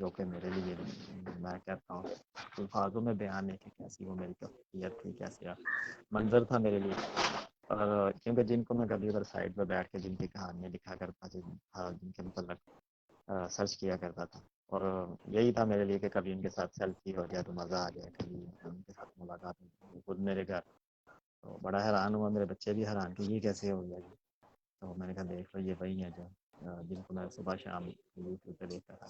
جو کہ میرے لیے میں کہتا ہوں الفاظوں میں بیان ہے کہ کیسی وہ میری کیفیت تھی، کیسا منظر تھا میرے لیے. اور کیونکہ جن کو میں کبھی ادھر سائڈ پہ بیٹھ کے جن کی کہانیاں لکھا کرتا تھا، جن کے متعلق سرچ کیا کرتا تھا، اور یہی تھا میرے لیے کہ کبھی ان کے ساتھ سیلفی ہو جائے تو مزہ آ جائے، کبھی ان کے ساتھ ملاقات ہو. خود میرے گھر تو بڑا حیران ہوا، میرے بچے بھی حیران کہ یہ کیسے ہو گیا جی. تو میں نے کہا دیکھ لو یہ وہی ہیں جو جن کو میں صبح شام یوٹیوب پہ دیکھتا تھا.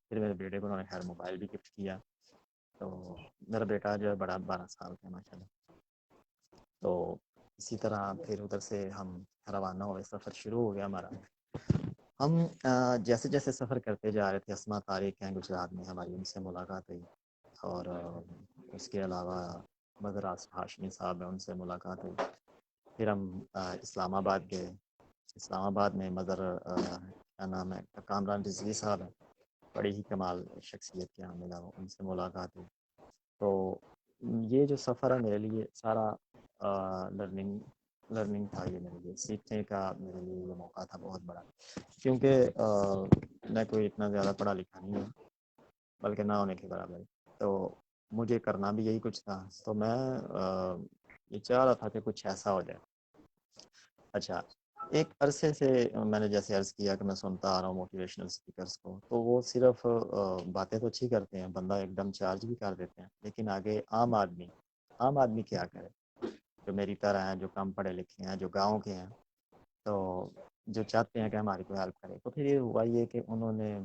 پھر میرے بیٹے کو انہوں نے خیر موبائل بھی گفٹ کیا. تو میرا بیٹا جو ہے بڑا 12 سال کا ماشاء اللہ. تو اسی طرح پھر ادھر سے ہم روانہ ہوئے، سفر شروع ہو گیا ہمارا. ہم جیسے جیسے سفر کرتے جا رہے تھے، اسما طارق ہیں گجرات میں، ہماری ان سے ملاقات ہوئی. اور اس کے علاوہ بدر ہاشمی صاحب ہیں، ان سے ملاقات ہوئی. پھر ہم اسلام آباد گئے. اسلام آباد میں مدر کیا نام ہے، کامران رضوی صاحب ہیں، بڑی ہی کمال شخصیت کے حامل ہیں، ان سے ملاقات ہوئی. تو یہ جو سفر ہے میرے لیے سارا لرننگ تھا، یہ میرے لیے سیکھنے کا میرے لیے یہ موقع تھا بہت بڑا. کیونکہ میں کوئی اتنا زیادہ پڑھا لکھا نہیں ہوں، بلکہ نہ ہونے کے برابر. تو مجھے کرنا بھی یہی کچھ تھا. تو میں یہ چاہ رہا تھا کہ کچھ ایسا ہو جائے. اچھا، ایک عرصے سے میں نے جیسے عرض کیا کہ میں سنتا آ رہا ہوں موٹیویشنل اسپیکرس کو، تو وہ صرف باتیں تو اچھی کرتے ہیں، بندہ ایک دم چارج بھی کر دیتے ہیں، لیکن آگے عام آدمی کیا کرے، جو میری طرح ہیں، جو کم پڑھے لکھے ہیں، جو گاؤں کے ہیں، تو جو چاہتے ہیں کہ ہماری کوئی ہیلپ کرے. تو پھر یہ ہوا یہ کہ انہوں نے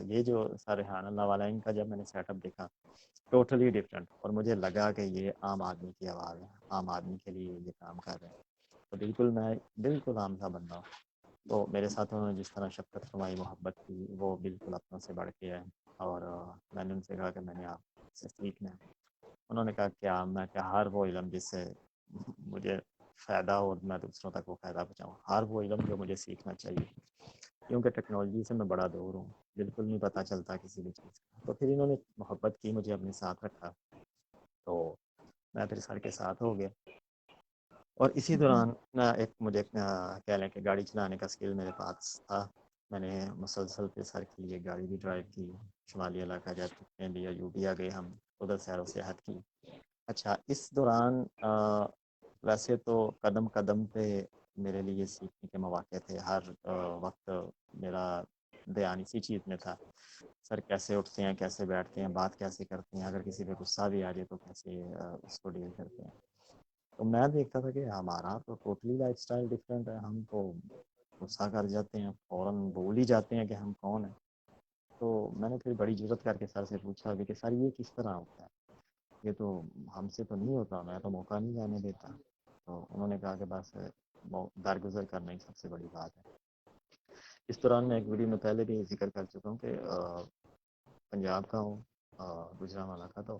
یہ جو سرحان اللہ والا ان کا جب میں نے سیٹ اپ دیکھا ٹوٹلی ڈفرینٹ، اور مجھے لگا کہ یہ عام آدمی کی آواز ہے، عام آدمی کے لیے یہ کام کر رہے ہیں. تو بالکل میں بالکل عام سا بندہ ہوں. تو میرے ساتھ انہوں نے جس طرح شفقت فرمائی، محبت کی، وہ بالکل اپنوں سے بڑھ کے ہے. اور میں نے ان سے کہا کہ میں نے آپ سے سیکھنا ہے. انہوں نے کہا کیا؟ میں کہ ہر وہ علم جس سے مجھے فائدہ ہو، میں دوسروں تک وہ فائدہ پہنچاؤں، ہر وہ علم جو مجھے سیکھنا چاہیے، کیونکہ ٹیکنالوجی سے میں بڑا دور ہوں، بالکل نہیں پتہ چلتا کسی بھی چیز کا. تو پھر انہوں نے محبت کی، مجھے اپنے ساتھ رکھا. تو میں پھر سر کے ساتھ ہو گیا. اور اسی دوران ایک مجھے کہہ لیں کہ گاڑی چلانے کا اسکل میرے پاس تھا. میں نے مسلسل پہ سر کے لیے گاڑی بھی ڈرائیو کی، شمالی علاقہ جاتے ہیں، یوبیا گئے ہم، ادھر سیر و سیاحت کی. اچھا، اس دوران ویسے تو قدم قدم پہ میرے لیے سیکھنے کے مواقع تھے. ہر وقت میرا دھیان اسی چیز میں تھا، سر کیسے اٹھتے ہیں، کیسے بیٹھتے ہیں، بات کیسے کرتے ہیں، اگر کسی پہ غصہ بھی آ جائے تو کیسے اس کو ڈیل کرتے ہیں. تو میں دیکھتا تھا کہ ہمارا تو ٹوٹلی لائف اسٹائل ڈفرینٹ ہے. ہم تو غصہ کر جاتے ہیں، فوراً بول ہی جاتے ہیں کہ ہم کون ہیں. تو میں نے پھر بڑی جرت کر کے سر سے پوچھا کہ سر یہ کس طرح ہوتا ہے، یہ تو ہم سے تو نہیں ہوتا، میں تو موقع نہیں جانے دیتا. تو انہوں نے کہا کہ بس درگزر کرنا ہی سب سے بڑی بات ہے. اس دوران میں ایک ویڈیو میں پہلے بھی ذکر کر چکا ہوں کہ پنجاب کا ہوں، گجرانوالہ کا. تو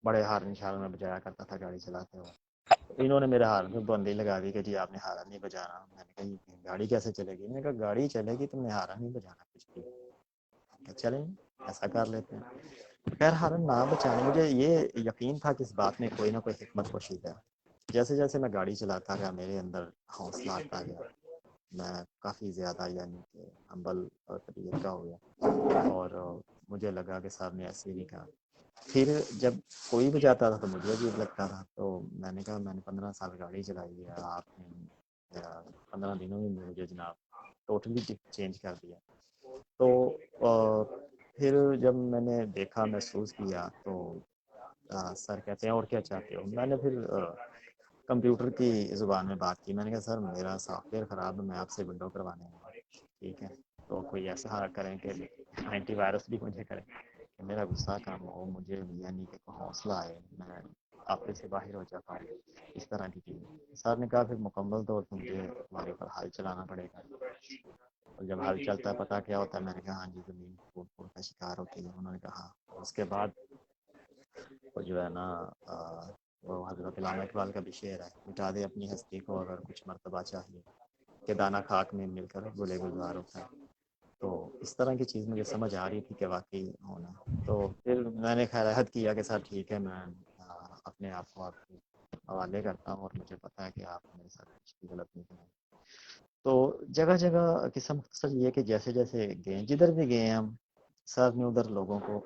بڑے ہارن شارن میں بجایا کرتا تھا گاڑی چلاتے ہوئے. انہوں نے میرے ہارن میں بندی لگا دی کہ جی آپ نے ہارن نہیں بجانا. میں نے کہا گاڑی کیسے چلے گی؟ میں نے کہا گاڑی چلے گی، تم نے ہارن نہیں بجانا کچھ بھی. کہ چلیں ایسا کر لیتے ہیں. خیر ہارن نہ بچانے، مجھے یہ یقین تھا کہ اس بات میں کوئی نہ کوئی حکمت پوشیدہ ہے. جیسے جیسے میں گاڑی چلاتا گیا میرے اندر حوصلہ آتا گیا، میں کافی زیادہ یعنی کہ ہمبل اور طبیعت کا ہو گیا. اور مجھے لگا کہ صاحب نے ایسے ہی کہا. پھر جب کوئی بھی جاتا تھا تو مجھے عجیب لگتا تھا. تو میں نے کہا میں نے 15 سال گاڑی چلائی ہے، آپ نے 15 دنوں میں مجھے جناب ٹوٹلی چینج کر دیا. تو پھر جب میں نے دیکھا، محسوس کیا، تو سر کہتے ہیں اور کیا چاہتے ہو؟ میں نے پھر کمپیوٹر کی زبان میں بات کی. میں نے کہا سر میرا سافٹ ویئر خراب ہے، میں آپ سے ونڈو کروانے ہوں. ٹھیک ہے، تو کوئی ایسا کریں کہ اینٹی وائرس بھی مجھے کریں کہ میرا غصہ کم ہو، مجھے یعنی کہ حوصلہ آئے، میں آپے سے باہر ہو جاتا ہوں. اس طرح کی چیز. سر نے کہا پھر مکمل طور پر مجھے ہمارے اوپر حل چلانا پڑے گا. اور جب حل چلتا ہے پتہ کیا ہوتا ہے؟ میں نے کہا ہاں جی، زمین پھوٹ پھوٹ کا شکار ہوتی ہے. انہوں نے کہا اس کے بعد وہ جو ہے نا وہ حضرت علامہ اقبال کا بھی شعر ہے، مٹا دے اپنی ہستی کو اگر کچھ مرتبہ چاہیے، کہ دانہ خاک میں مل کر گلے گلزار ہوتا ہے. تو اس طرح کی چیز مجھے سمجھ آ رہی تھی کہ واقعی ہونا. تو پھر میں نے خیرات کیا کہ سر ٹھیک ہے، میں اپنے آپ کو آپ کے حوالے کرتا ہوں، اور مجھے پتہ ہے کہ آپ میرے ساتھ کچھ بھی غلط نہیں کریں. تو جگہ جگہ قسم مختصر یہ کہ جیسے جیسے گئے، جدھر بھی گئے ہم سر نے ادھر لوگوں کو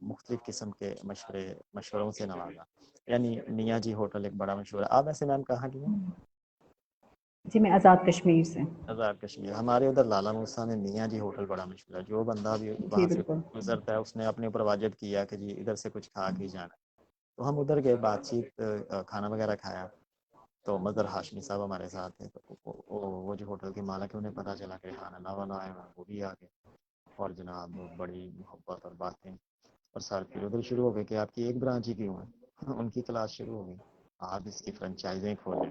مختلف قسم کے مشوروں سے نوازا. یعنی میاں جی ہوٹل ایک بڑا مشہور ہے. آپ ایسے میم کہاں کی ہیں؟ جی میں آزاد کشمیر سے. آزاد کشمیر. ہمارے ادھر لالا موسیٰ میں میاں جی ہوٹل بڑا مشہور ہے. جو بندہ بھی جی وہاں سے بالکل. گزرتا ہے اس نے اپنے اوپر واجب کیا کہ جی ادھر سے کچھ کھا کے جانا. تو ہم ادھر گئے، بات چیت، کھانا وغیرہ کھایا. تو مظہر ہاشمی صاحب ہمارے ساتھ ہیں. تو وہ جو ہوٹل کے مالک ہیں انہیں پتہ چلا کہ ریحان اللہ والا آئے ہیں، وہ بھی آ گئے. اور جناب بڑی محبت اور باتیں اور سر پھر ادھر شروع ہو گئے کہ آپ کی ایک برانچ ہی کیوں ہے. ان کی کلاس شروع ہو گئی. آپ اس کی فرنچائزیں کھولیں،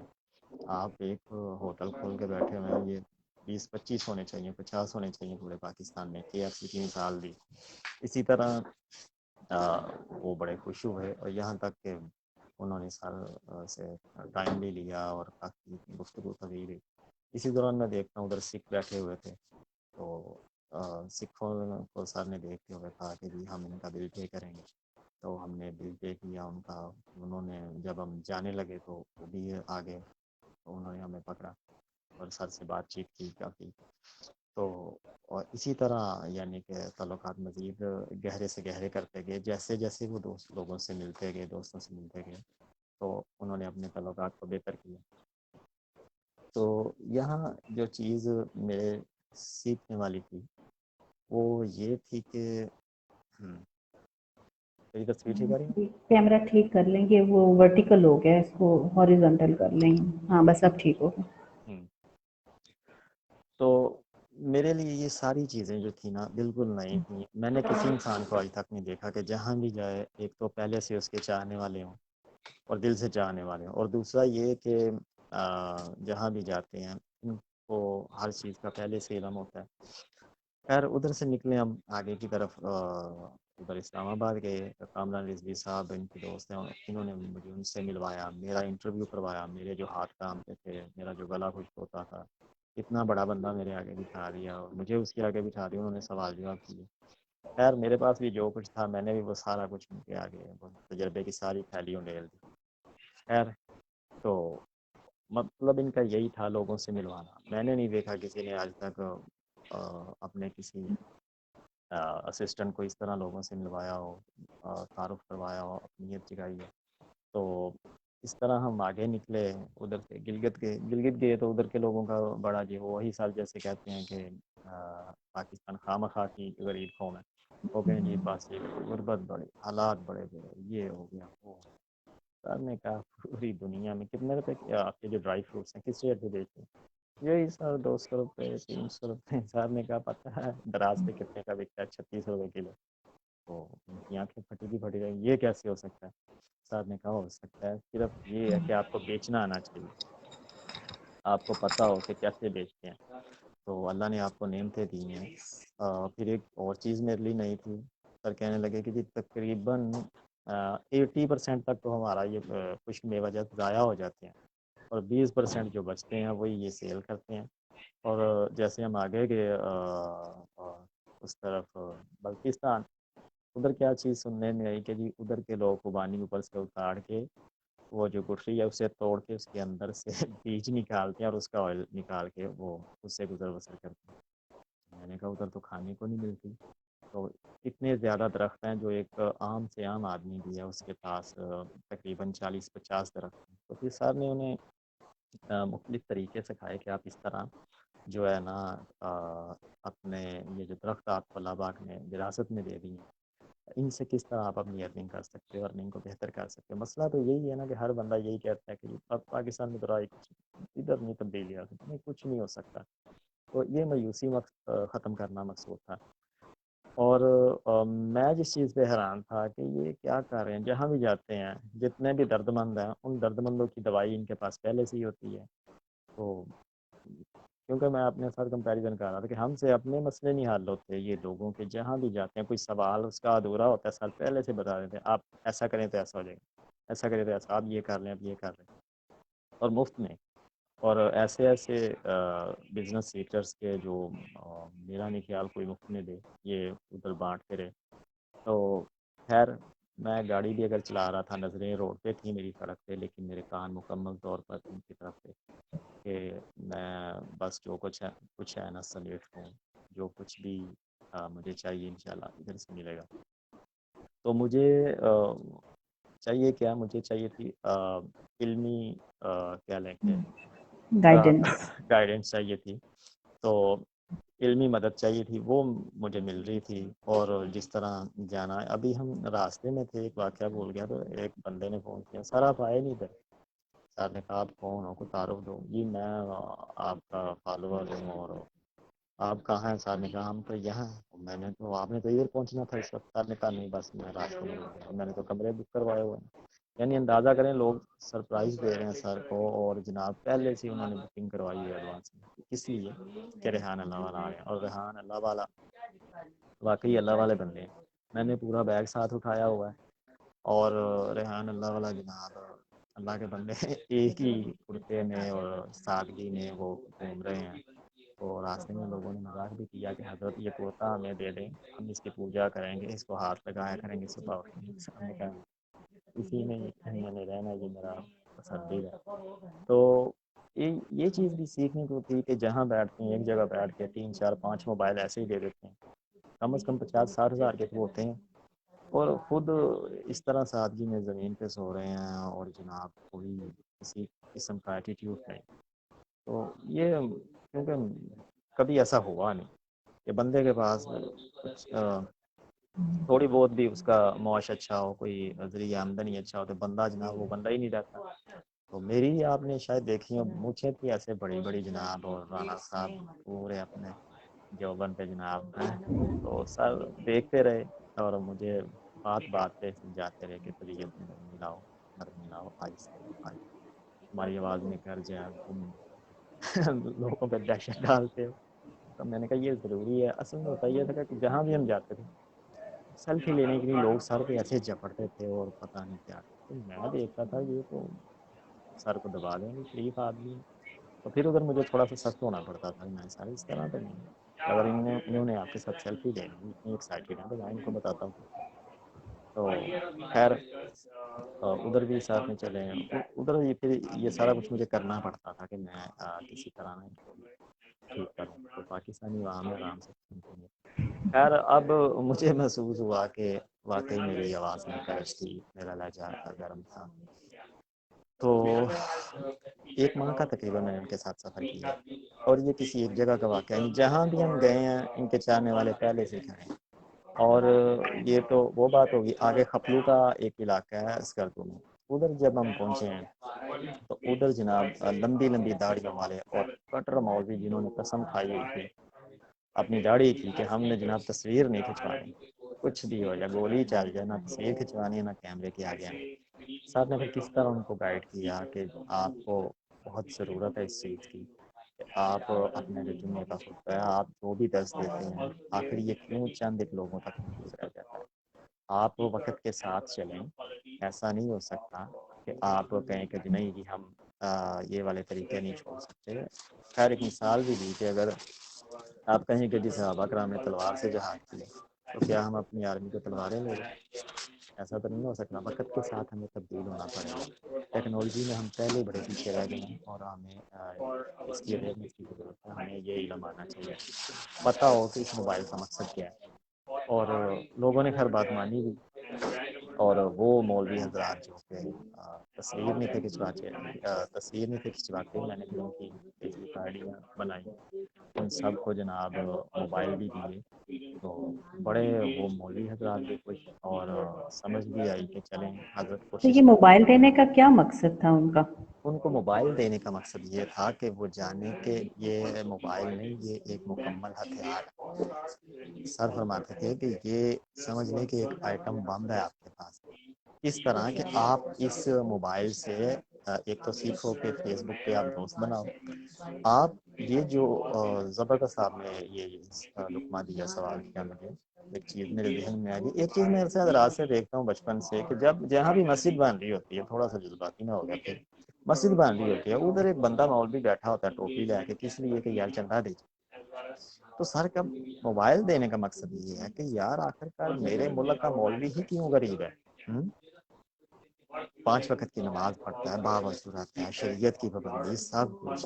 آپ ایک ہوٹل کھول کے بیٹھے ہوئے ہیں. یہ 20-25 ہونے چاہیے، 50 ہونے چاہیے پورے پاکستان میں. KFC کی مثال دی. اسی طرح وہ بڑے خوش ہوئے اور یہاں تک کہ انہوں نے سر سے ٹائم بھی لیا اور کافی گفتگو طویل ہوئی. اسی دوران میں دیکھتا ہوں ادھر سکھ بیٹھے ہوئے تھے. تو سکھوں کو سر نے دیکھتے ہوئے کہا کہ جی ہم ان کا بل پے کریں گے. تو ہم نے بل پے کیا ان کا. انہوں نے جب ہم جانے لگے تو وہ بھی آگے، تو انہوں نے ہمیں پکڑا اور سر سے بات چیت کی کافی. تو اور اسی طرح یعنی کہ تعلقات مزید گہرے سے گہرے کرتے گئے. جیسے جیسے وہ لوگوں سے ملتے گئے، دوستوں سے ملتے گئے، تو انہوں نے اپنے تعلقات کو بہتر کیا. تو یہاں جو چیز میرے سیکھنے والی تھی وہ یہ تھی کہ میری تصویر ٹھیک آ رہی ہے؟ کیمرہ ٹھیک کر لیں گے، وہ ورٹیکل ہو گیا، اس کو ہاریزونٹل کر لیں گے. ہاں بس اب ٹھیک ہو گیا. تو میرے لیے یہ ساری چیزیں جو تھیں نا بالکل نئی تھیں. میں نے کسی انسان کو آج تک نہیں دیکھا کہ جہاں بھی جائے ایک تو پہلے سے اس کے چاہنے والے ہوں اور دل سے چاہنے والے ہوں، اور دوسرا یہ کہ جہاں بھی جاتے ہیں ان کو ہر چیز کا پہلے سے علم ہوتا ہے. خیر ادھر سے نکلے ہم آگے کی طرف. ادھر اسلام آباد گئے. کامران رضوی صاحب ان کے دوست ہیں، انہوں نے مجھے ان سے ملوایا، میرا انٹرویو کروایا. میرے جو ہاتھ کامتے تھے، میرا جو گلا خشک ہوتا تھا، اتنا بڑا بندہ میرے آگے بٹھا دیا اور مجھے اس کے آگے بٹھا دیا. انہوں نے سوال جواب کیے. خیر میرے پاس بھی جو کچھ تھا میں نے بھی وہ سارا کچھ ان کے آگے تجربے کی ساری تھیلیوں ڈال دی. خیر تو مطلب ان کا یہی تھا لوگوں سے ملوانا. میں نے نہیں دیکھا کسی نے آج تک اپنے کسی اسسٹنٹ کو اس طرح لوگوں سے ملوایا ہو، تعارف کروایا ہو، اپنیت جگائی ہو. تو اس طرح ہم آگے نکلے. ادھر سے گلگت گئے تو ادھر کے لوگوں کا بڑا جی وہی سال جیسے کہتے ہیں کہ پاکستان خواہ کی غریب قوم ہے. ہو گئے جی پاس غربت بڑی، حالات بڑے بڑے، یہ ہو گیا وہ. سر نے کہا پوری دنیا میں کتنے روپے آپ کے جو ڈرائی فروٹس ہیں کس ریٹ پہ بیچتے ہیں؟ یہی سر 200 روپے 300 روپے. سر نے کہا پتہ ہے دراز پہ کتنے کا بکتا ہے؟ 36 روپے کلو. تو ان کی آنکھیں پھٹی رہی، یہ کیسے ہو سکتا ہے؟ سر نے کہا ہو سکتا ہے، صرف یہ ہے کہ آپ کو بیچنا آنا چاہیے، آپ کو پتہ ہو کہ کیسے بیچتے ہیں. تو اللہ نے آپ کو نعمتیں دی ہیں. پھر ایک اور چیز میرے لیے نہیں تھی. سر کہنے لگے کہ جی تقریباً 80% تک تو ہمارا یہ خشک میوہ جات ضائع ہو جاتے ہیں اور 20% جو بچتے ہیں وہی یہ سیل کرتے ہیں. اور جیسے ہم آگے گئے اس طرف بلتستان، ادھر کیا چیز سننے میں آئی کہ جی ادھر کے لوگ خوبانی اوپر سے اتار کے وہ جو گٹھری ہے اسے توڑ کے اس کے اندر سے بیج نکالتے ہیں اور اس کا آئل نکال کے وہ اس سے گزر بسر کرتے ہیں. میں نے کہا ادھر تو کھانے کو نہیں ملتی. تو اتنے زیادہ درخت ہیں جو ایک عام سے عام آدمی بھی ہے اس کے پاس تقریباً 40-50 درخت ہیں. تو پھر سر نے انہیں مختلف طریقے سکھائے کہ آپ اس طرح جو ہے نا اپنے یہ جو درخت آپ کو اللہ پاک نے وراثت میں دے دی ہیں ان سے کس طرح آپ اپنی ارننگ کر سکتے ہو، ارننگ کو بہتر کر سکتے ہو. مسئلہ تو یہی ہے نا کہ ہر بندہ یہی کہتا ہے کہ اب پاکستان میں تو رائے کچھ ادھر نہیں تبدیلی آ سکتی، نہیں کچھ نہیں ہو سکتا. تو یہ مایوسی ختم کرنا مقصود تھا. اور میں جس چیز پہ حیران تھا کہ یہ کیا کر رہے ہیں، جہاں بھی جاتے ہیں جتنے بھی درد مند ہیں ان درد مندوں کی دوائی ان کے پاس پہلے سے ہی ہوتی ہے. تو کیونکہ میں اپنے ساتھ کمپیریزن کر رہا تھا کہ ہم سے اپنے مسئلے نہیں حل ہوتے، یہ لوگوں کے جہاں بھی جاتے ہیں کوئی سوال اس کا ادھورا ہوتا ہے سر پہلے سے بتا دیتے ہیں آپ ایسا کریں تو ایسا ہو جائے گا، ایسا کریں تو ایسا، آپ یہ کر لیں، آپ یہ کر لیں، اور مفت میں. اور ایسے بزنس سیکٹرز کے جو میرا نہیں خیال کوئی مفت میں دے، یہ ادھر بانٹتے رہے. تو خیر میں گاڑی بھی اگر چلا رہا تھا نظریں روڈ پہ تھیں میری سڑک پہ، لیکن میرے کان مکمل طور پر ان کی طرف تھے کہ میں بس جو کچھ ہے نا سمیٹ ہوں، جو کچھ بھی مجھے چاہیے انشاءاللہ ادھر سے ملے گا. تو مجھے چاہیے کیا، مجھے چاہیے تھی علمی کیا لیں کہ گائیڈنس. گائیڈنس چاہیے تھی. تو علمی مدد چاہیے تھی، وہ مجھے مل رہی تھی. اور جس طرح جانا ہے، ابھی ہم راستے میں تھے، ایک واقعہ بول گیا، تو ایک بندے نے فون کیا، سر آپ آئے نہیں ادھر. سر نے کہا آپ کون ہو، کو تعارف دو. جی میں آپ کا فالوور ہوں. اور آپ کہاں ہیں؟ سر نے کہا ہم تو یہاں ہیں. میں نے تو آپ نے تو ادھر پہنچنا تھا اس وقت. سر نے کہا نہیں بس میں راستے میں نے تو کمرے بک کروائے ہوئے ہیں. یعنی اندازہ کریں لوگ سرپرائز دے رہے ہیں سر کو، اور جناب پہلے سے انہوں نے بکنگ کروائی ہے ایڈوانس میں. اس لیے کہ ریحان اللہ والا آ رہے ہیں، اور ریحان اللہ والا واقعی اللہ والے بندے ہیں. میں نے پورا بیگ ساتھ اٹھایا ہوا ہے، اور ریحان اللہ والا جناب اللہ کے بندے ایک ہی کرتے میں اور سادگی میں وہ گھوم رہے ہیں. تو راستے میں لوگوں نے مذاق بھی کیا کہ حضرت یہ کرتا ہمیں دے دیں، ہم اس کی پوجا کریں گے، اس کو ہاتھ لگایا کریں گے صبح اٹھ کے. اسی میں میں نے رہنا، یہ میرا پسندیدہ. تو یہ چیز بھی سیکھنے کو تھی کہ جہاں بیٹھتے ہیں ایک جگہ بیٹھ کے 3 4 5 موبائل ایسے ہی دے دیتے ہیں. کم از کم 50 60 ہزار کے تو ہوتے ہیں، اور خود اس طرح سادگی میں زمین پہ سو رہے ہیں، اور جناب کوئی کسی قسم کا ایٹیٹیوڈ نہیں. تو یہ کیونکہ کبھی ایسا ہوا نہیں کہ بندے کے پاس کچھ تھوڑی بہت بھی اس کا معاش اچھا ہو، کوئی ذریعہ آمدنی اچھا ہو، تو بندہ جناب وہ بندہ ہی نہیں رہتا. تو میری آپ نے شاید دیکھی ہو مجھے تھی ایسے بڑی بڑی جناب، اور رانا صاحب پورے اپنے جوبن پہ جناب ہیں. تو سر دیکھتے رہے، اور مجھے بات بات پہ سمجھاتے رہے کہ طبیعت میں نرمی لاؤ، نرمی لاؤ، آہستہ آہستہ ہماری آواز میں کر جائے، تم لوگوں پہ دہشت ڈالتے ہو. تو میں نے کہا یہ ضروری ہے. اصل میں ہوتا یہ تھا کہ جہاں بھی ہم جاتے تھے سیلفی لینے کے لیے لوگ سر پہ ایسے جپٹتے تھے، اور پتہ نہیں کیا. تو میں دیکھتا تھا یہ تو سر کو دبا دیں گے، شریف آدمی ہے. تو پھر ادھر مجھے تھوڑا سا سخت ہونا پڑتا تھا. میں سر اس طرح تو نہیں، اگر انہوں نے آپ کے ساتھ سیلفی لینی اتنی ایکسائٹیڈ ہے تو میں ان کو بتاتا ہوں. تو خیر ادھر بھی ساتھ میں چلے ہیں. ادھر پھر یہ سارا کچھ مجھے کرنا پڑتا تھا کہ میں کسی طرح میں ٹھیک کروں. تو پاکستانی وہاں میں آرام سے. خیر اب مجھے محسوس ہوا کہ واقعی میری آواز میں کیش تھی، میرا لہجہ گرم تھا. تو 1 ماہ کا تقریباً میں نے ان کے ساتھ سفر کیا، اور یہ کسی ایک جگہ کا واقعہ ہے. جہاں بھی ہم گئے ہیں ان کے چاہنے والے پہلے سے کھڑے ہیں. اور یہ تو وہ بات ہوگی. آگے خپلو کا ایک علاقہ ہے اسکردو میں، ادھر جب ہم پہنچے ہیں تو ادھر جناب لمبی لمبی داڑیوں والے اور کٹر مولوی جنہوں نے قسم کھائی ہوئی تھی اپنی داڑھی کی کہ ہم نے جناب تصویر نہیں کھنچوانی، کچھ بھی ہو جائے، گولی چل جائے، نہ تصویر کھنچوانی ہے نہ کیمرے کی آگے آنے. سر نے پھر کس طرح ان کو گائیڈ کیا کہ آپ کو بہت ضرورت ہے اس چیز کی کہ آپ اپنے رجومے کا خود ہے، آپ جو بھی درس دیتے ہیں آخر یہ کیوں چند ایک لوگوں تک محفوظ رہ جاتا ہے. آپ وقت کے ساتھ چلیں. ایسا نہیں ہو سکتا کہ آپ کہیں کہ نہیں جی ہم یہ والے طریقے نہیں چھوڑ سکتے. خیر ایک مثال بھی دی کہ اگر آپ کہیں کہ جی صحابہ کرام نے تلوار سے جہاد کی تو کیا ہم اپنی آرمی کو تلواریں لے لیں؟ ایسا تو نہیں ہو سکتا. وقت کے ساتھ ہمیں تبدیل ہونا پڑے گا. ٹیکنالوجی میں ہم پہلے بڑے پیچھے رہ گئے ہیں، اور ہمیں اس کی اویئرنیس کی ضرورت ہے. ہمیں یہ علم آنا چاہیے، پتہ ہو کہ اس موبائل کا مقصد کیا ہے. اور لوگوں نے ہر بات مانی بھی. اور وہ مولوی حضرات جو کہ تصویر نہیں تھے کھنچواتے، میں نے ان کی فیس بک آئیڈیاں بنائی، ان سب کو جناب موبائل بھی دیے. تو بڑے وہ مولوی حضرات بھی خوش، اور سمجھ بھی آئی کہ چلیں حضرت تو کوشش یہ کریں. موبائل دینے کا کیا مقصد تھا ان کا؟ ان کو موبائل دینے کا مقصد یہ تھا کہ وہ جانے کہ یہ موبائل نہیں، یہ ایک مکمل ہتھیار ہے. سر فرماتے تھے کہ یہ سمجھ لیں کہ ایک آئٹم بم ہے آپ کے پاس. اس طرح کہ آپ اس موبائل سے ایک تو سیکھو کہ فیس بک پہ آپ دوست بناؤ. آپ یہ جو زبردست آپ نے یہ لقمہ دیا، سوال کیا، مجھے ایک چیز میرے ذہن میں آ گئی. ایک چیز میں اکثر رات سے دیکھتا ہوں بچپن سے کہ جب جہاں بھی مسجد بن رہی ہوتی ہے، تھوڑا سا جذباتی نہ ہو گیا پھر مسجد بن رہی ہوتی ہے، ادھر ایک بندہ مولوی بیٹھا ہوتا ہے ٹوپی لے کے، کس لیے کہ یار چندہ دے. تو سر کا موبائل دینے کا مقصد یہ ہے کہ یار آخر کار میرے ملک کا مولوی ہی کیوں غریب ہے. 5 وقت کی نماز پڑھتا ہے، باوضو رہتا ہے، شریعت کی پابندی سب کچھ.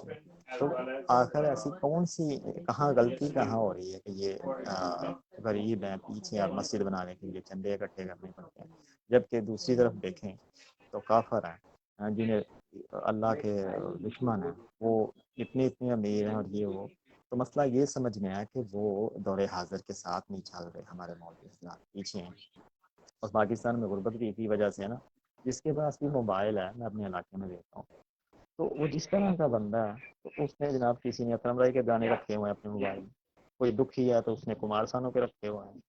تو آخر ایسی کون سی کہاں غلطی کہاں ہو رہی ہے کہ یہ غریب ہیں، پیچھے آپ مسجد بنانے کے لیے چندے اکٹھے کرنے پڑتے ہیں، جبکہ دوسری طرف دیکھیں تو کافر ہیں جنہیں اللہ کے دشمن ہیں، وہ اتنی امیر ہیں اور یہ وہ، تو مسئلہ یہ سمجھ میں آیا کہ وہ دور حاضر کے ساتھ نہیں چل رہے، ہمارے مولوی حضرات پیچھے ہیں۔ اور پاکستان میں غربت بھی اسی وجہ سے ہے نا، جس کے پاس بھی موبائل ہے، میں اپنے علاقے میں دیکھتا ہوں، تو وہ جس طرح کا بندہ ہے، تو اس نے جناب کسی نے اکرم رائی کے گانے رکھے ہوئے ہیں اپنے موبائل میں، کوئی دکھی ہے تو اس نے کمار سانو کے رکھے ہوئے ہیں،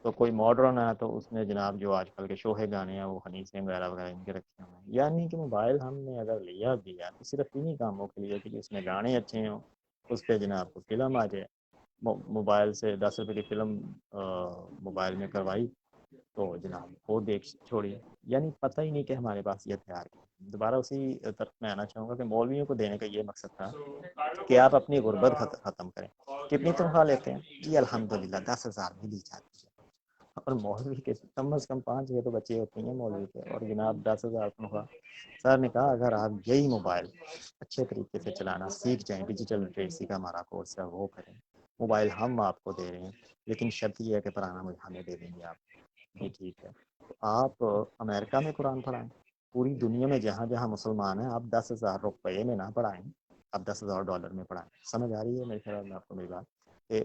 تو کوئی ماڈرن ہے تو اس نے جناب جو آج کل کے شوہے گانے ہیں وہ ہنی سنگھ وغیرہ وغیرہ ان کے رکھے ہوئے ہیں۔ یعنی کہ موبائل ہم نے اگر لیا بھی ہے تو صرف انہیں کاموں کے لیے کہ اس میں گانے اچھے ہوں، اس پہ جناب کو فلم آ جائے، موبائل سے 10 روپے کی فلم موبائل میں کروائی تو جناب وہ دیکھ چھوڑیے، یعنی پتہ ہی نہیں کہ ہمارے پاس یہ ہتھیار ہے۔ دوبارہ اسی طرف میں آنا چاہوں گا کہ مولویوں کو دینے کا یہ مقصد تھا کہ آپ اپنی غربت ختم کریں۔ کتنی تنخواہ لیتے ہیں جی؟ الحمدللہ 10,000 ملی جاتی ہے، اور مولوی کے کم از کم 5 تو بچے ہوتے ہیں مولوی کے، اور جناب 10,000 تنخواہ۔ سر نے کہا اگر آپ یہی موبائل اچھے طریقے سے چلانا سیکھ جائیں، ڈیجیٹل لٹریسی کا ہمارا کورس ہے وہ کریں، موبائل ہم آپ کو دے رہے ہیں لیکن شرط یہ ہے کہ پرانا ہمیں دے دیں گے آپ۔ جی ٹھیک ہے، تو آپ امریکہ میں قرآن پڑھائیں، پوری دنیا میں جہاں جہاں مسلمان ہیں، آپ 10,000 روپے میں نہ پڑھائیں، آپ 10,000 ڈالر میں پڑھائیں۔ سمجھ آ رہی ہے میرے خیال میں آپ کو میری بات؟ کہ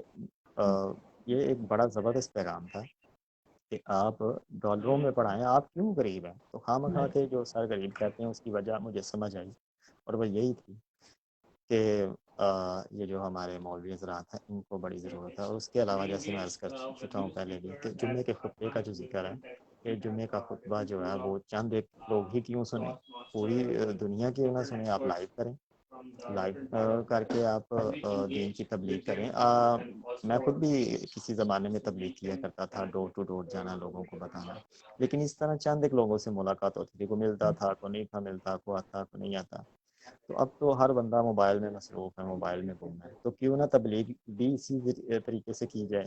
یہ ایک بڑا زبردست پیغام تھا کہ آپ ڈالروں میں پڑھائیں، آپ کیوں غریب ہیں؟ تو خواہ مخواہ کے جو سر غریب کہتے ہیں اس کی وجہ مجھے سمجھ آئی، اور وہ یہی تھی کہ یہ جو ہمارے مولوی حضرات ہیں ان کو بڑی ضرورت ہے۔ اور اس کے علاوہ جیسے میں عرض کر چکا ہوں پہلے بھی کہ جمعے کے خطبے کا جو ذکر ہے کہ جمعے کا خطبہ جو ہے وہ چند ایک لوگ ہی کیوں سنیں، پوری دنیا کی نہ سنیں، آپ لائیو کریں، لائیو کر کے آپ دین کی تبلیغ کریں۔ میں خود بھی کسی زمانے میں تبلیغ کیا کرتا تھا، ڈور ٹو ڈور جانا، لوگوں کو بتانا، لیکن اس طرح چند ایک لوگوں سے ملاقات ہوتی تھی، کو ملتا تھا، کو نہیں تھا ملتا، کو آتا کو نہیں آتا۔ تو اب تو ہر بندہ موبائل میں مصروف ہے، موبائل میں گم ہے، تو کیوں نہ تبلیغ بھی اسی طریقے سے کی جائے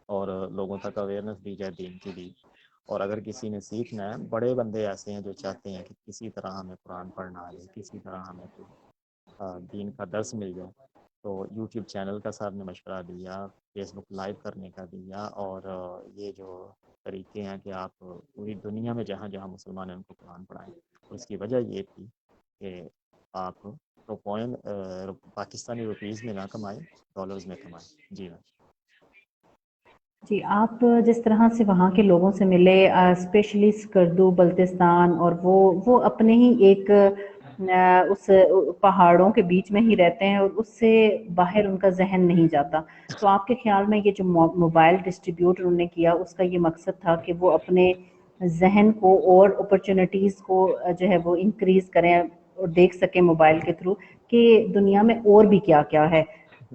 اور لوگوں تک اویئرنیس دی جائے دین کی بھی۔ اور اگر کسی نے سیکھنا ہے، بڑے بندے ایسے ہیں جو چاہتے ہیں کہ کسی طرح ہمیں قرآن پڑھنا آ جائے، کسی طرح ہمیں دین کا درس مل جائے، تو یوٹیوب چینل کا صاحب نے مشورہ دیا، فیس بک لائیو کرنے کا دیا، اور یہ جو طریقے ہیں کہ آپ پوری دنیا میں جہاں جہاں مسلمان ہیں ان کو قرآن پڑھائیں۔ اس کی وجہ یہ تھی کہ آپ پاکستانی روپیز میں نہ کمائیں، ڈالرز میں کمائیں۔ جی میں جی، آپ جس طرح سے وہاں کے لوگوں سے ملے، اسپیشلی اسکردو بلتستان، اور وہ اپنے ہی ایک اس پہاڑوں کے بیچ میں ہی رہتے ہیں اور اس سے باہر ان کا ذہن نہیں جاتا، تو آپ کے خیال میں یہ جو موبائل ڈسٹریبیوٹ انہوں نے کیا اس کا یہ مقصد تھا کہ وہ اپنے ذہن کو اور اپرچونیٹیز کو جو ہے وہ انکریز کریں اور دیکھ سکیں موبائل کے تھرو کہ دنیا میں اور بھی کیا کیا ہے۔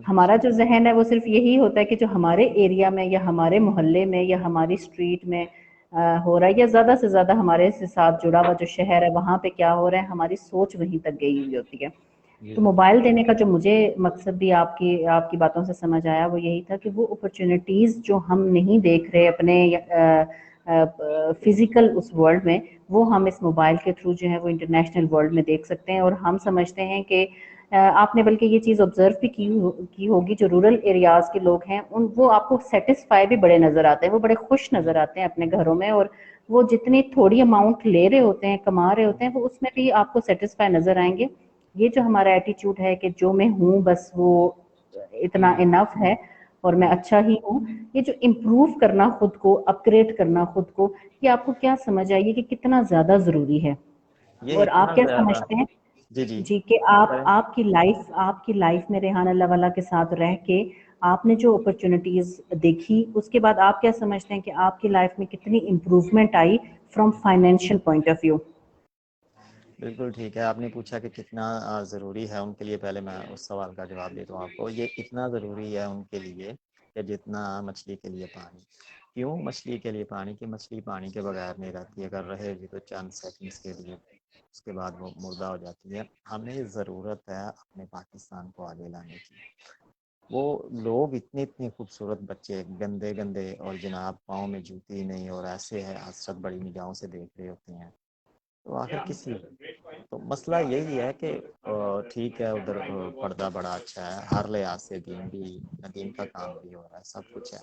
ہمارا جو ذہن ہے وہ صرف یہی ہوتا ہے کہ جو ہمارے ایریا میں یا ہمارے محلے میں یا ہماری اسٹریٹ میں ہو رہا ہے، یا زیادہ سے زیادہ ہمارے سے ساتھ جڑا ہوا جو شہر ہے وہاں پہ کیا ہو رہا ہے، ہماری سوچ وہیں تک گئی ہوئی ہوتی ہے۔ جی تو موبائل دینے کا جو مجھے مقصد بھی آپ کی باتوں سے سمجھ آیا وہ یہی تھا کہ وہ اپرچونیٹیز جو ہم نہیں دیکھ رہے اپنے فزیکل اس ورلڈ میں، وہ ہم اس موبائل کے تھرو جو ہے وہ انٹرنیشنل ورلڈ میں دیکھ سکتے ہیں۔ اور ہم سمجھتے ہیں کہ آپ نے بلکہ یہ چیز آبزرو بھی کی ہوگی، جو رورل ایریاز کے لوگ ہیں وہ آپ کو سیٹسفائی بھی بڑے نظر آتے ہیں، وہ بڑے خوش نظر آتے ہیں اپنے گھروں میں، اور وہ جتنی تھوڑی اماؤنٹ لے رہے ہوتے ہیں، کما رہے ہوتے ہیں، وہ اس میں بھی آپ کو سیٹسفائی نظر آئیں گے۔ یہ جو ہمارا ایٹیچیوڈ ہے کہ جو میں ہوں بس وہ اتنا انف ہے اور میں اچھا ہی ہوں، یہ جو امپروو کرنا خود کو، اپ گریڈ کرنا خود کو، یہ آپ کو کیا سمجھ آئیے کہ کتنا زیادہ ضروری ہے؟ یہ اور آپ اتنا کیا زیادہ سمجھتے ہیں جی جی کہ کریں۔ آپ کی لائف میں ریحان اللہ والا کے ساتھ رہ کے آپ نے جو اپرچونیٹیز دیکھی، اس کے بعد آپ کیا سمجھتے ہیں کہ آپ کی لائف میں کتنی امپروومنٹ آئی from financial point of view? بالکل ٹھیک ہے، آپ نے پوچھا کہ کتنا ضروری ہے ان کے لیے، پہلے میں اس سوال کا جواب دیتا ہوں آپ کو۔ یہ اتنا ضروری ہے ان کے لیے کہ جتنا مچھلی کے لیے پانی۔ کیوں مچھلی کے لیے پانی؟ کہ مچھلی پانی کے بغیر نہیں رہتی، اگر رہے گی تو چند سیکنڈس کے لیے، اس کے بعد وہ مردہ ہو جاتی ہے۔ ہمیں ضرورت ہے اپنے پاکستان کو آگے لانے کی۔ وہ لوگ اتنے خوبصورت بچے گندے گندے اور جناب پاؤں میں جوتی نہیں اور ایسے ہے حسرت بڑی نگاہوں سے دیکھ رہے ہوتے ہیں، تو آخر کس لیے؟ تو مسئلہ یہی ہے کہ ٹھیک ہے ادھر پردہ بڑا اچھا ہے، ہر لحاظ سے دین کا کام بھی ہو رہا ہے، سب کچھ ہے،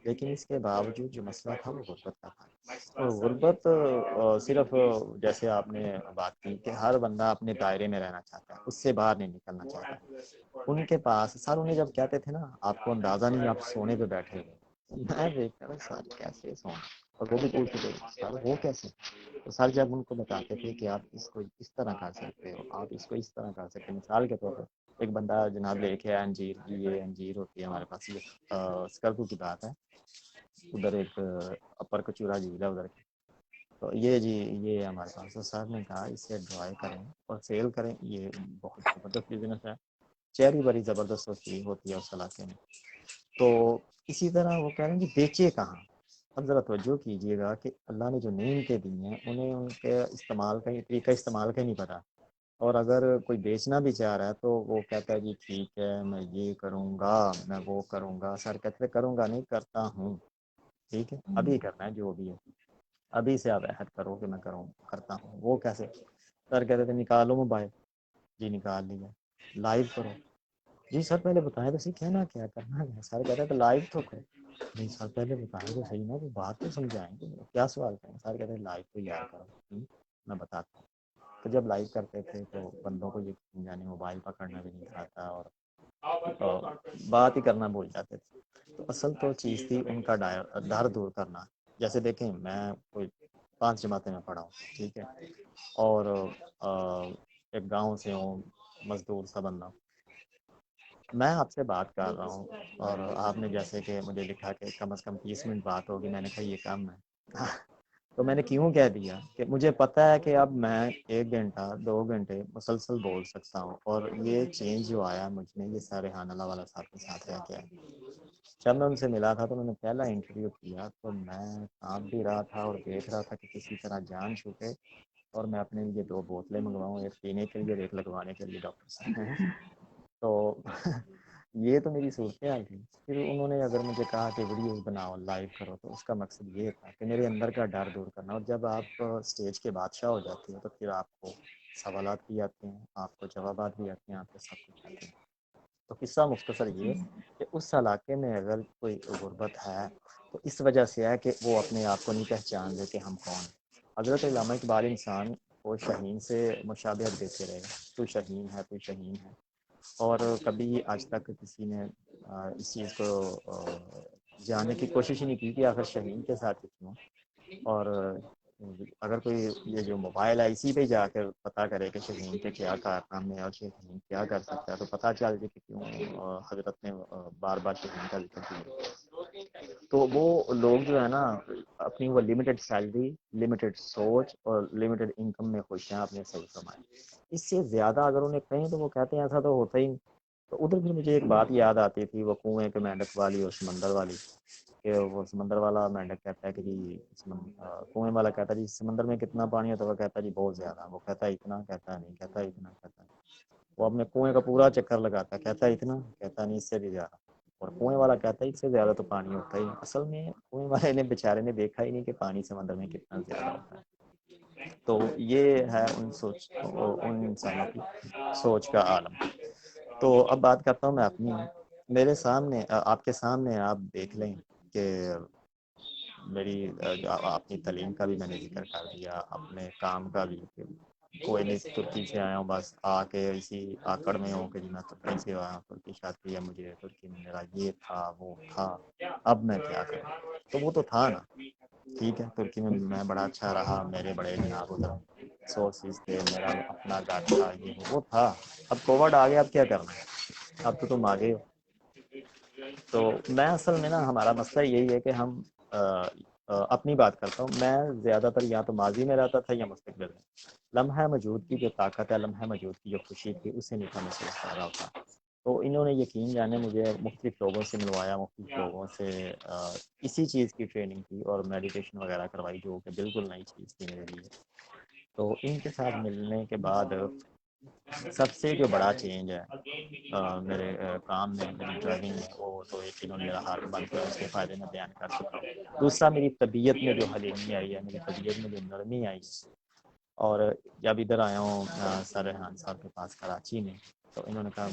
لیکن اس کے باوجود جو مسئلہ تھا وہ غربت کا تھا۔ اور غربت صرف جیسے آپ نے بات کی کہ ہر بندہ اپنے دائرے میں رہنا چاہتا ہے، اس سے باہر نہیں نکلنا چاہتا۔ ان کے پاس سر انہیں جب کہتے تھے نا آپ کو اندازہ نہیں آپ سونے پہ بیٹھے ہوئے، میں دیکھتا ہوں سر کیسے سونا، اور وہ بھی پوچھتے تھے سر وہ کیسے؟ تو سر جب ان کو بتاتے تھے کہ آپ اس کو اس طرح کر سکتے ہو، آپ اس کو اس طرح کر سکتے ہیں، مثال کے طور پر ایک بندہ جناب لے کے انجیر کی، یہ انجیر ہوتی ہے ہمارے پاس، یہ اسکرپو کی بات ہے، ادھر ایک اپر کچورا جھیل ہے ادھر کی، تو یہ جی یہ ہمارے پاس، تو سر نے کہا اس سے ڈرائی کریں اور سیل کریں، یہ بہت زبردست بزنس ہے، چیری بڑی زبردست ہوتی ہے اس علاقے میں۔ تو اسی طرح وہ کہہ رہے ہیں کہ بیچے کہاں؟ اب ذرا توجہ کیجیے گا کہ اللہ نے جو نعمتیں دی ہیں انہیں ان کے استعمال کا طریقہ استعمال کا نہیں پتا، اور اگر کوئی بیچنا بھی چاہ رہا ہے تو وہ کہتا ہے جی ٹھیک ہے میں یہ کروں گا میں وہ کروں گا، سر کہتے کروں گا نہیں کرتا ہوں، ٹھیک ہے ابھی کرنا ہے جو بھی ہے، ابھی سے آپ عہد کرو کہ میں کرتا ہوں۔ وہ کیسے؟ سر کہتے تھے نکالو موبائل، جی نکال لیا، لائیو کرو، جی سر پہلے بتائیں تو صحیح کہنا کیا کرنا ہے، سر کہتے ہیں تو لائیو تو کرو، نہیں سر پہلے بتائیں تو صحیح نا، وہ بات تو سمجھائیں گے، کیا سوال کریں؟ سر کہتے ہیں لائیو تو یاد کرو، میں بتاتا ہوں۔ تو جب لائیو کرتے تھے تو بندوں کو یہ یعنی موبائل پکڑنا بھی نہیں آتا اور بات ہی کرنا بھول جاتے تھے۔ تو اصل تو چیز تھی ان کا ڈر دور کرنا۔ جیسے دیکھیں میں کوئی 5 جماعتیں میں پڑھا ہوں، ٹھیک ہے، اور ایک گاؤں سے ہوں، مزدور سا بندہ، میں آپ سے بات کر رہا ہوں اور آپ نے جیسے کہ مجھے لکھا کہ کم از کم 30 منٹ بات ہوگی، میں نے کہا یہ کم ہے تو میں نے کیوں کہہ دیا کہ مجھے پتہ ہے کہ اب میں 1 گھنٹہ 2 گھنٹے مسلسل بول سکتا ہوں، اور یہ چینج جو آیا مجھ میں یہ سارے ریحان اللہ والا صاحب کے ساتھ رہ کے ہے۔ جب میں ان سے ملا تھا تو میں نے پہلا انٹرویو کیا تو میں کام بھی رہا تھا اور دیکھ رہا تھا کہ کسی طرح جان چھوٹے اور میں اپنے لیے 2 بوتلیں منگواؤں، ایک پینے کے لیے اور ایک لگوانے کے لیے ڈاکٹر صاحب تو یہ تو میری صورتحال تھی۔ پھر انہوں نے اگر مجھے کہا کہ ویڈیوز بناؤ لائیو کرو تو اس کا مقصد یہ تھا کہ میرے اندر کا ڈر دور کرنا، اور جب آپ اسٹیج کے بادشاہ ہو جاتے ہیں تو پھر آپ کو سوالات بھی آتے ہیں، آپ کو جوابات بھی آتے ہیں، آپ کو سب کچھ آتے ہیں۔ تو قصہ مختصر یہ کہ اس علاقے میں اگر کوئی غربت ہے تو اس وجہ سے ہے کہ وہ اپنے آپ کو نہیں پہچان دے کہ ہم کون ہیں۔ حضرت علامہ اقبال انسان کو شاہین سے مشابہت دیتے رہے، تو شاہین ہے تو شاہین ہے، اور کبھی آج تک کسی نے اس چیز کو جاننے کی کوشش ہی نہیں کی کہ آخر شاہین کے ساتھ کیوں، اور اگر کوئی یہ جو موبائل ہے اسی پہ جا کر پتہ کرے کہ شاہین کے کیا کارنامے اور شاہین کیا کر سکتا ہے تو پتہ چل جائے کہ کیوں حضرت نے بار بار شاہین کا ذکر کیا۔ تو وہ لوگ جو ہے نا اپنی وہ لمیٹڈ سیلری، لمیٹڈ سوچ اور لمیٹڈ انکم میں خوش ہیں، اپنے صحیح فرمائیں، اس سے زیادہ اگر انہیں کہیں تو وہ کہتے ہیں ایسا تو ہوتا ہی نہیں۔ تو ادھر بھی مجھے ایک بات یاد آتی تھی، وہ کنویں کے مینڈک والی اور سمندر والی، کہ وہ سمندر والا مینڈک کہتا ہے کہ جی کنویں والا کہتا ہے جی سمندر میں کتنا پانی ہے، تو وہ کہتا ہے جی بہت زیادہ، وہ کہتا ہے اتنا، کہتا ہے نہیں، کہتا ہے اتنا، کہتا ہے وہ اپنے کنویں کا پورا چکر لگاتا ہے، کہتا ہے اتنا، کہتا نہیں اس سے بھی زیادہ، اور کنویں والا کہتا ہے اس سے زیادہ تو پانی ہوتا ہی، اصل میں کنویں والے نے بیچارے نے دیکھا ہی نہیں کہ پانی سمندر میں کتنا زیادہ ہوتا ہے۔ تو یہ ہے ان انسانوں کی سوچ کا عالم۔ تو اب بات کرتا ہوں میں اپنی، میرے سامنے آپ کے سامنے آپ دیکھ لیں کہ میری اپنی تعلیم کا بھی میں نے ذکر کر دیا، اپنے کام کا بھی، کوئی نہیں ترکی سے آیا ہوں بس آ کے اسی آکڑ میں ہوں کہ جی میں ترکی سے آیا ہوں، ترکی شادی ہے مجھے، ترکی میں میرا یہ تھا وہ تھا، اب میں کیا کروں؟ تو وہ تو تھا نا، ٹھیک ہے ترکی میں بڑا اچھا رہا، میرے بڑے جناب ادھر سورسز تھے، میرا اپنا گھر تھا، یہ وہ تھا، اب کووڈ آ گیا، اب کیا کرنا ہے، اب تو تم آگے ہو۔ تو میں اصل میں نا ہمارا مسئلہ یہی ہے کہ ہم اپنی بات کرتا ہوں، میں زیادہ تر یا تو ماضی میں رہتا تھا یا مستقبل میں، لمحہ موجود کی جو طاقت ہے، لمحہ موجود کی جو خوشی تھی، اسے نہیں تھا محسوس کر رہا ہوتا۔ تو انہوں نے یقین جانے مجھے مختلف لوگوں سے ملوایا، مختلف لوگوں سے اسی چیز کی ٹریننگ کی اور میڈیٹیشن وغیرہ کروائی، جو کہ بالکل نئی چیز تھی میرے لیے۔ تو ان کے ساتھ ملنے کے بعد سب سے جو بڑا چینج ہے میرے کام میں، میری ڈرائیونگ میں، وہ تو ایک انہوں نے میرا ہاتھ بند کیا، اس کے فائدے میں بیان کر چکا ہوں۔ دوسرا میری طبیعت میں جو حلیمی آئی ہے، میری طبیعت میں جو نرمی آئی ہے، اور جب ادھر آیا ہوں سر ریحان صاحب کے پاس کراچی میں، تو انہوں نے کہا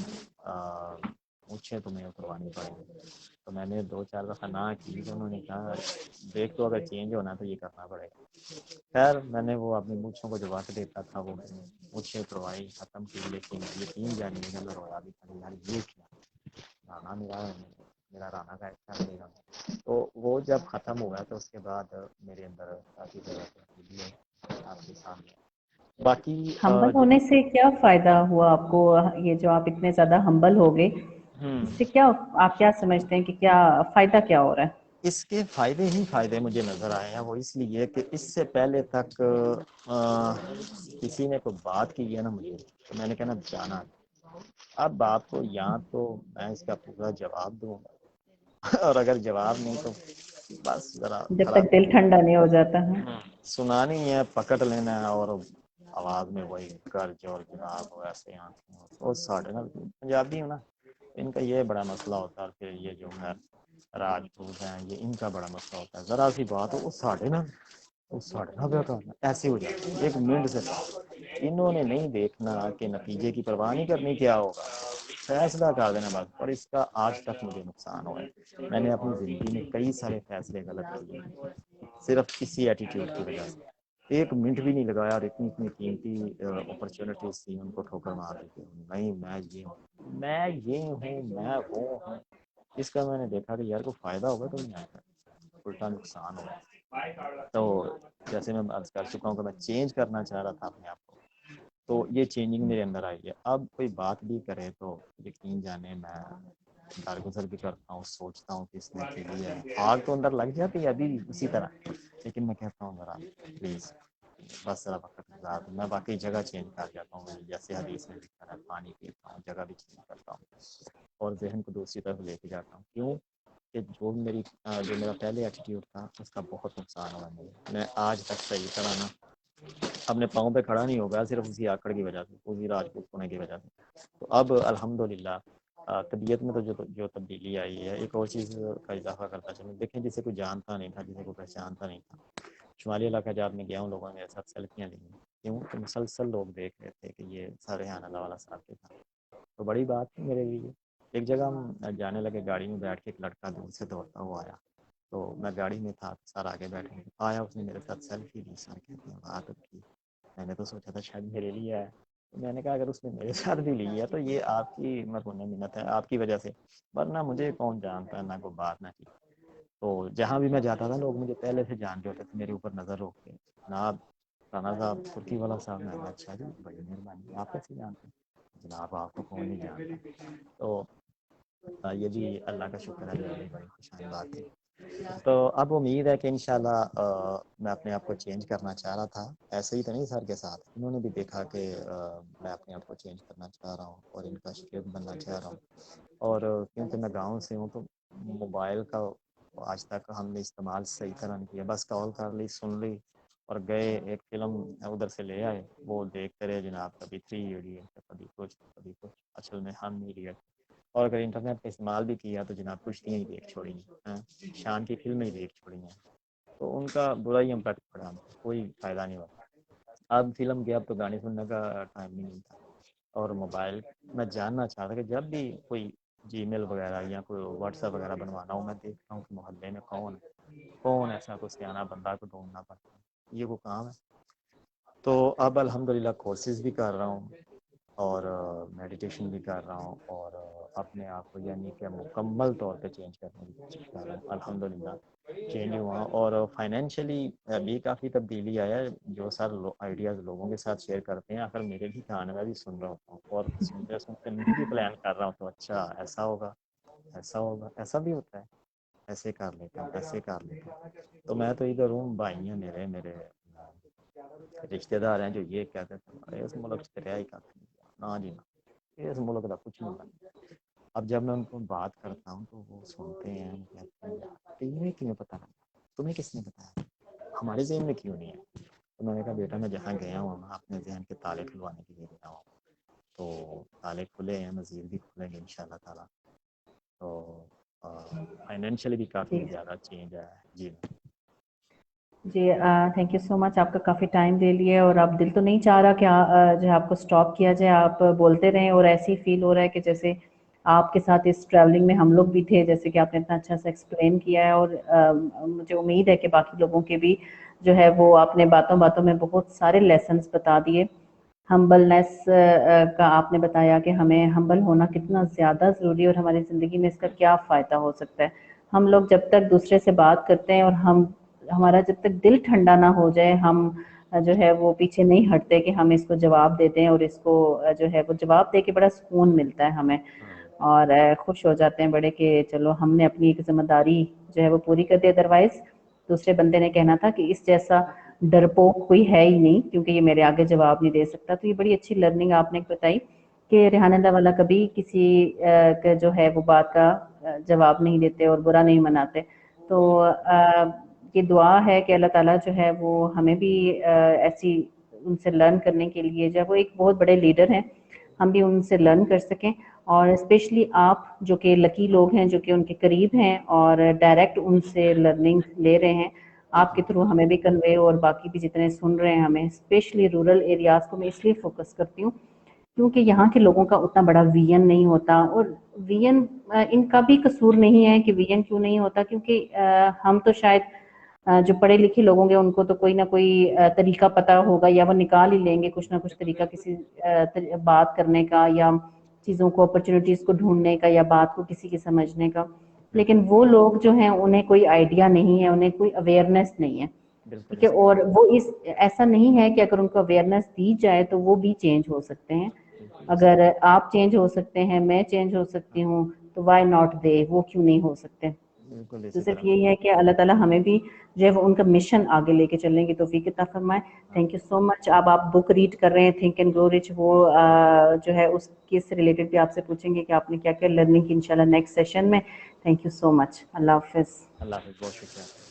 مجھے تمہیں اتروانی پڑیں گی، تو میں نے 2-4 دفعہ نہ کی، تو انہوں نے کہا دیکھ تو اگر چینج ہونا تو یہ کرنا پڑے گا۔ خیر میں نے وہ اپنی مچھوں کو جو وقت دیتا تھا وہ مجھے اتروائی، ختم کی، لیکن یقین جانیے کہ میں رویا بھی تھا یار یہ کیا رانا میرا رانا کا اچھا لے گا۔ تو وہ جب ختم ہوا تو اس کے بعد میرے اندر کافی زیادہ تبدیلی ہے آپ کے سامنے۔ باقی ہمبل ہونے سے کیا فائدہ ہوا آپ کو؟ یہ جو آپ اتنے زیادہ ہمبل ہو گئے، اس سے کیا آپ کیا سمجھتے ہیں کہ کیا فائدہ کیا ہو رہا ہے؟ اس کے فائدے ہی فائدے مجھے نظر آئے ہیں، وہ اس لیے کہ اس سے پہلے تک کسی نے کوئی بات کی ہے نا مجھے، تو میں نے کہنا جانا، اب آپ کو یہاں تو میں اس کا پورا جواب دوں گا اور اگر جواب نہیں تو بس ذرا جب تک دل ٹھنڈا نہیں ہو جاتا ہے۔ سنانی ہے، پکڑ لینا ہے، اور آواز میں وہی گرج اور جناب ویسے آنکھیں اور ساڑھے نا پنجابی ہوں نا، ان کا یہ بڑا مسئلہ ہوتا ہے، پھر یہ جو ہے راجپوت ہیں یہ ان کا بڑا مسئلہ ہوتا ہے، ذرا سی بات ہو وہ ساڑھے نا پہ کرنا ایسے ہو جاتا ہے، ایک منٹ سے انہوں نے نہیں دیکھنا کہ نتیجے کی پرواہ نہیں کرنی کیا ہوگا، فیصلہ کر دینا بس۔ اور اس کا آج تک مجھے نقصان ہوا ہے، میں نے اپنی زندگی میں کئی سارے فیصلے غلط کیے صرف اسی ایٹیٹیوڈ کی وجہ سے، ایک منٹ بھی نہیں لگایا، اور اتنی قیمتی اپرچونیٹیز تھی ان کو ٹھوکر مار دی تھی، نہیں میں یہ ہوں میں وہ ہوں، اس کا میں نے دیکھا کہ یار کو فائدہ ہوگا تو نہیں آتا، الٹا نقصان ہوگا۔ تو جیسے میں عرض کر چکا ہوں کہ میں چینج کرنا چاہ رہا تھا اپنے آپ کو، تو یہ چینجنگ میرے اندر آئی ہے۔ اب کوئی بات بھی کرے تو یقین جانے میں درگزر بھی کرتا ہوں، سوچتا ہوں کہ اس نے کے لیے آگ تو اندر لگ جاتی ہے ابھی بھی اسی طرح، لیکن میں کہتا ہوں ذرا پلیز بس ذرا وقت گزار، میں باقی جگہ چینج کر جاتا ہوں، جیسے حدیث میں لکھا ہے پانی پیتا ہوں، جگہ بھی چینج کرتا ہوں اور ذہن کو دوسری طرف لے کے جاتا ہوں۔ کیوں کہ جو میرا پہلے ایٹیٹیوڈ تھا اس کا بہت نقصان ہوا میں آج تک صحیح طرح نا اپنے پاؤں پہ کھڑا نہیں ہوگا، صرف اسی آکڑ کی وجہ سے، اسی راجپوت ہونے کی وجہ سے۔ تو اب الحمدللہ طبیعت میں تو جو تبدیلی آئی ہے، ایک اور چیز کا اضافہ کرتا چلوں، دیکھیں جسے کوئی جانتا نہیں تھا، جسے کوئی پہچانتا نہیں تھا، شمالی علاقہ جات میں گیا ہوں، لوگوں نے میرے ساتھ سیلفیاں لی ہیں، کیوں کہ مسلسل لوگ دیکھ رہے تھے کہ یہ سر ریحان اللہ والا صاحب کے تھا، تو بڑی بات تھی میرے لیے۔ ایک جگہ ہم جانے لگے، گاڑی میں بیٹھ کے ایک لڑکا دور سے دوڑتا ہوا آیا، تو میں گاڑی میں تھا، سر آگے بیٹھے آیا، اس نے میرے ساتھ سیلفی لی، سر کہتے ہیں بات کی، میں نے تو سوچا تھا شاید میرے لیے ہے، تو میں نے کہا اگر اس نے میرے ساتھ بھی لی ہے تو یہ آپ کی منت ہے، آپ کی وجہ سے، ورنہ مجھے کون جانتا ہے، نہ کوئی بات نہ کی۔ تو جہاں بھی میں جاتا تھا لوگ مجھے پہلے سے جان ہوتے تھے، میرے اوپر نظر رکھتے، جناب رانا صاحب ترکی والا صاحب، میں اچھا جی بڑی مہربانی، آپ کیسے جانتے ہیں جناب، آپ کو کون نہیں جانتا۔ تو یہ بھی اللہ کا شکر ہے، میری بڑی خوشحال بات ہے۔ تو اب امید ہے کہ انشاءاللہ میں اپنے آپ کو چینج کرنا چاہ رہا تھا، ایسے ہی تو نہیں سر کے ساتھ، انہوں نے بھی دیکھا کہ میں اپنے آپ کو چینج کرنا چاہ رہا ہوں اور ان کا شکیت بننا چاہ رہا ہوں، اور کیونکہ میں گاؤں سے ہوں تو موبائل کا آج تک ہم نے استعمال صحیح طرح نہیں کیا، بس کال کر لی، سن لی اور گئے، ایک فلم ادھر سے لے آئے، وہ دیکھتے رہے جناب، کبھی 3 ایڈیٹ، کبھی کچھ اصل میں ہم ایڈیٹ، اور اگر انٹرنیٹ کا استعمال بھی کیا تو جناب کشتیاں ہی دیکھ چھوڑی ہیں، شان کی فلمیں ہی دیکھ چھوڑی ہیں، تو ان کا برا ہی امپیکٹ پڑا، کوئی فائدہ نہیں ہوا۔ اب فلم گیا، اب تو گانے سننے کا ٹائم نہیں ملتا، اور موبائل میں جاننا چاہتا کہ جب بھی کوئی جی میل وغیرہ یا کوئی واٹس ایپ وغیرہ بنوانا ہوں، میں دیکھتا ہوں کہ محلے میں کون ایسا کوئی سیانا بندہ کو ڈھونڈنا پڑتا ہے، یہ وہ کام ہے۔ تو اب الحمدللہ کورسز بھی کر رہا ہوں اور میڈیٹیشن بھی کر رہا ہوں، اور اپنے آپ کو یعنی کہ مکمل طور پہ چینج کرنے کی کوشش کر رہا ہوں، الحمدللہ چینج ہوا، اور فائنینشلی بھی کافی تبدیلی آیا ہے، جو سر آئیڈیاز لوگوں کے ساتھ شیئر کرتے ہیں، آخر میرے بھی کہانے میں بھی سن رہا ہوتا ہوں، اور سنتے میں بھی پلان کر رہا ہوں تو اچھا ایسا ہوگا، ایسا بھی ہوتا ہے، ایسے کر لیتا ہوں، ایسے کر لیتا ہوں۔ تو میں تو ادھر ہوں، بھائی ہیں میرے رشتے دار ہیں جو یہ کہتے تھے اس ملک سے رہا ہی کافی نہ جی نہ، اس ملک کا کچھ نہیں بنتا۔ اب جب میں ان کو بات کرتا ہوں تو وہ سنتے ہیں، کہتے ہیں تمہیں کیوں پتہ لگا، تمہیں کس نے بتایا، ہمارے ذہن میں کیوں نہیں ہے؟ تو میں نے کہا بیٹا میں جہاں گیا ہوں میں اپنے ذہن کے تالے کھلوانے کے لیے گیا ہوں، تو تالے کھلے ہیں، مزید بھی کھلیں گے انشاءاللہ تعالیٰ۔ تو فائنینشلی بھی کافی جی زیادہ چینج ہے جی۔ جی تھینک یو سو مچ. آپ کا کافی ٹائم لے لیے اور اب دل تو نہیں چاہ رہا کہ جو ہے آپ کو اسٹاپ کیا جائے, آپ بولتے رہیں, اور ایسے ہی فیل ہو رہا ہے کہ جیسے آپ کے ساتھ اس ٹریولنگ میں ہم لوگ بھی تھے, جیسے کہ آپ نے اتنا اچھا سا ایکسپلین کیا ہے, اور مجھے امید ہے کہ باقی لوگوں کے بھی جو ہے وہ آپ نے باتوں باتوں میں بہت سارے لیسنس بتا دیے. ہمبلنس کا آپ نے بتایا کہ ہمیں ہمبل ہونا کتنا زیادہ ضروری ہے اور ہماری زندگی میں اس کا کیا فائدہ ہو سکتا ہے. ہم لوگ جب تک دوسرے سے بات کرتے ہیں اور ہمارا جب تک دل ٹھنڈا نہ ہو جائے, ہم جو ہے وہ پیچھے نہیں ہٹتے کہ ہم اس کو جواب دیتے ہیں, اور اس کو جو ہے وہ جواب دے کے بڑا سکون ملتا ہے ہمیں, اور خوش ہو جاتے ہیں بڑے کہ چلو ہم نے اپنی ایک ذمہ داری جو ہے وہ پوری کر دی. ادروائز دوسرے بندے نے کہنا تھا کہ اس جیسا ڈرپوک کوئی ہے ہی نہیں, کیونکہ یہ میرے آگے جواب نہیں دے سکتا. تو یہ بڑی اچھی لرننگ آپ نے بتائی کہ ریحان اللہ والا کبھی کسی کا جو ہے وہ بات کا جواب نہیں دیتے اور برا نہیں مناتے. تو یہ دعا ہے کہ اللہ تعالیٰ جو ہے وہ ہمیں بھی ایسی ان سے لرن کرنے کے لیے, جب وہ ایک بہت بڑے لیڈر ہیں, ہم بھی ان سے لرن کر سکیں. اور اسپیشلی آپ جو کہ لکی لوگ ہیں, جو کہ ان کے قریب ہیں اور ڈائریکٹ ان سے لرننگ لے رہے ہیں, آپ کے تھرو ہمیں بھی کنوے, اور باقی بھی جتنے سن رہے ہیں ہمیں, اسپیشلی رورل ایریاز کو میں اس لیے فوکس کرتی ہوں کیونکہ یہاں کے لوگوں کا اتنا بڑا ویژن نہیں ہوتا. اور ویژن ان کا بھی قصور نہیں ہے کہ ویژن کیوں نہیں ہوتا, کیونکہ ہم تو شاید جو پڑھے لکھے لوگ ہوں گے ان کو تو کوئی نہ کوئی طریقہ پتہ ہوگا, یا وہ نکال ہی لیں گے کچھ نہ کچھ طریقہ کسی بات کرنے کا, یا چیزوں کو اپرچونیٹیز کو ڈھونڈنے کا, یا بات کو کسی کی سمجھنے کا. لیکن وہ لوگ جو ہیں انہیں کوئی آئیڈیا نہیں ہے, انہیں کوئی اویئرنیس نہیں ہے. ٹھیک ہے, اور وہ ایسا نہیں ہے کہ اگر ان کو اویئرنیس دی جائے تو وہ بھی چینج ہو سکتے ہیں. اگر آپ چینج ہو سکتے ہیں, میں چینج ہو سکتی ہوں, تو وائی ناٹ دے, وہ کیوں نہیں ہو سکتے. بالکل تو اسی صرف طرح. یہی ہے کہ اللہ تعالیٰ ہمیں بھی جو ہے وہ ان کا مشن آگے لے کے چلنے کی توفیق عطا فرمائے. تھینک یو سو مچ. اب آپ بک ریڈ کر رہے ہیں تھنک اینڈ گرو رچ, وہ جو ہے اس کے سے ریلیٹڈ بھی آپ سے پوچھیں گے کہ آپ نے کیا کیا لرننگ کی انشاءاللہ نیکسٹ سیشن میں. تھینک یو سو مچ. اللہ حافظ. اللہ حافظ, بہت شکریہ.